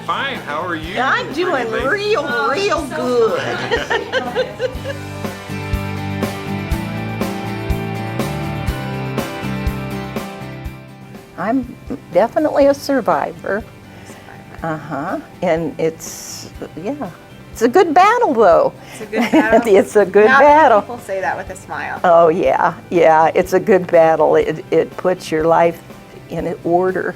fine. How are you? I'm doing real good. I'm definitely a survivor. And it's a good battle though. It's a good battle. It's a good Not battle. People say that with a smile. Oh yeah, it's a good battle. It puts your life in order.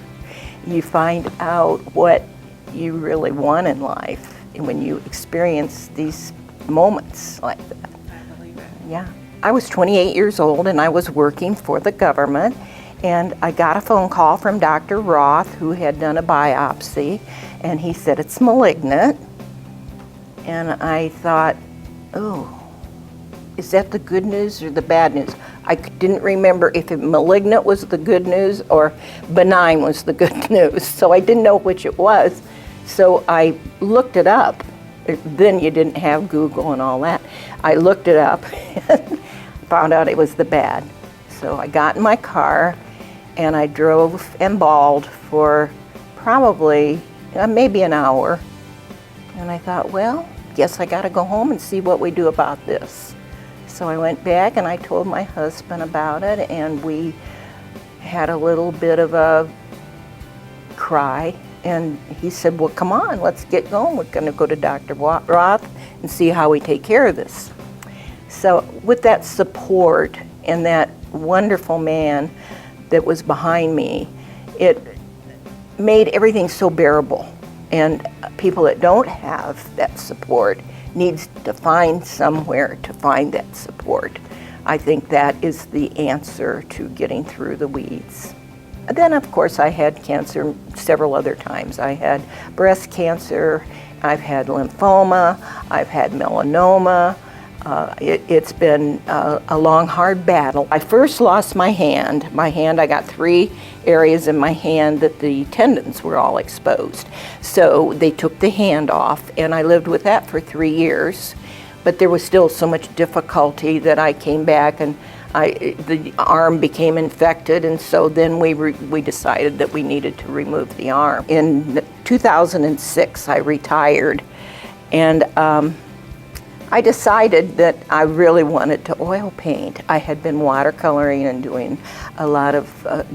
You find out what you really want in life, and when you experience these moments like that. I believe it. Yeah. I was 28 years old and I was working for the government, and I got a phone call from Dr. Roth, who had done a biopsy, and he said it's malignant. And I thought, oh, is that the good news or the bad news? I didn't remember if malignant was the good news or benign was the good news, so I didn't know which it was. So I looked it up. Then you didn't have Google and all that. I looked it up and found out it was the bad. So I got in my car and I drove and bawled for probably maybe an hour. And I thought, well, guess I gotta go home and see what we do about this. So I went back and I told my husband about it, and we had a little bit of a cry. And he said, well, come on, let's get going. We're gonna go to Dr. Roth and see how we take care of this. So with that support and that wonderful man that was behind me, it made everything so bearable. And people that don't have that support needs to find somewhere to find that support. I think that is the answer to getting through the weeds. And then, of course, I had cancer several other times. I had breast cancer, I've had lymphoma, I've had melanoma. It's been a long, hard battle. I first lost my hand. I got 3 areas in my hand that the tendons were all exposed. So they took the hand off, and I lived with that for 3 years. But there was still so much difficulty that I came back, and the arm became infected, and so then we decided that we needed to remove the arm. In 2006, I retired, and I decided that I really wanted to oil paint. I had been watercoloring and doing a lot of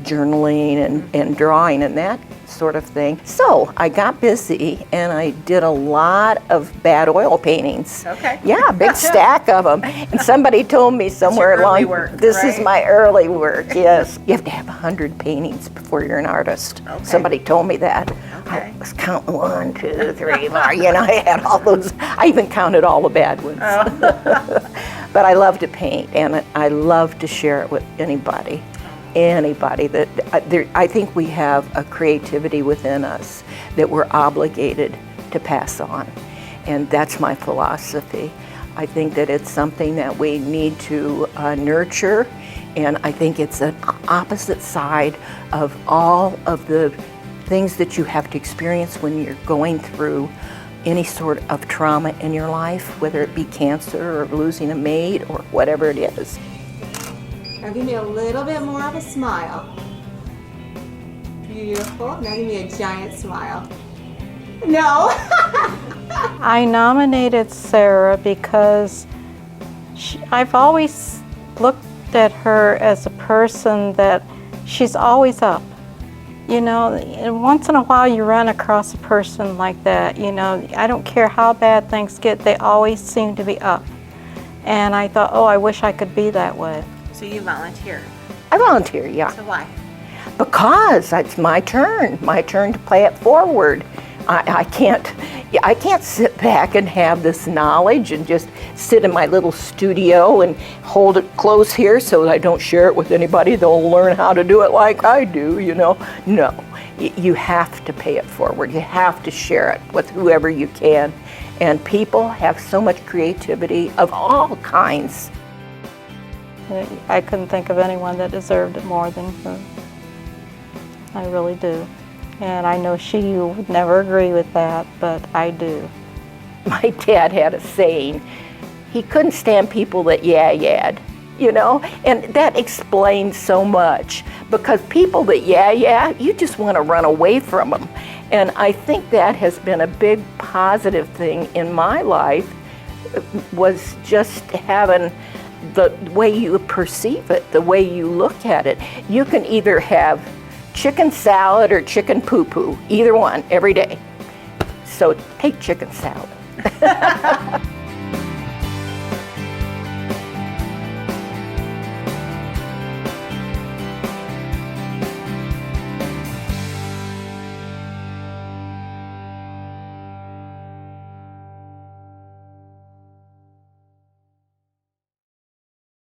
journaling and drawing and that sort of thing. So I got busy and I did a lot of bad oil paintings. Okay. Yeah, big stack of them. And somebody told me somewhere along, this is my early work, yes. You have to have 100 paintings before you're an artist. Okay. Somebody told me that. Okay. I was counting 1, 2, 3, 4, you know, I had all those. I even counted all the bad ones. Oh. But I love to paint, and I love to share it with anybody. That I think we have a creativity within us that we're obligated to pass on, and that's my philosophy. I think that it's something that we need to nurture, and I think it's an opposite side of all of the things that you have to experience when you're going through any sort of trauma in your life, whether it be cancer or losing a mate or whatever it is. Now give me a little bit more of a smile. Beautiful. Now give me a giant smile. No. I nominated Sarah because I've always looked at her as a person that she's always up. You know, and once in a while you run across a person like that, you know, I don't care how bad things get, they always seem to be up. And I thought, oh, I wish I could be that way. So you volunteer. I volunteer, yeah. So why? Because it's my turn to play it forward. I can't sit back and have this knowledge and just sit in my little studio and hold it close here so that I don't share it with anybody. They'll learn how to do it like I do, you know. No, you have to pay it forward. You have to share it with whoever you can. And people have so much creativity of all kinds. I couldn't think of anyone that deserved it more than her. I really do. And I know she would never agree with that, but I do. My dad had a saying. He couldn't stand people that yeah-yahed. you know? And that explains so much, because people that, you just want to run away from them. And I think that has been a big positive thing in my life, was just having the way you perceive it, the way you look at it. You can either have chicken salad or chicken poo-poo, either one, every day. So take chicken salad.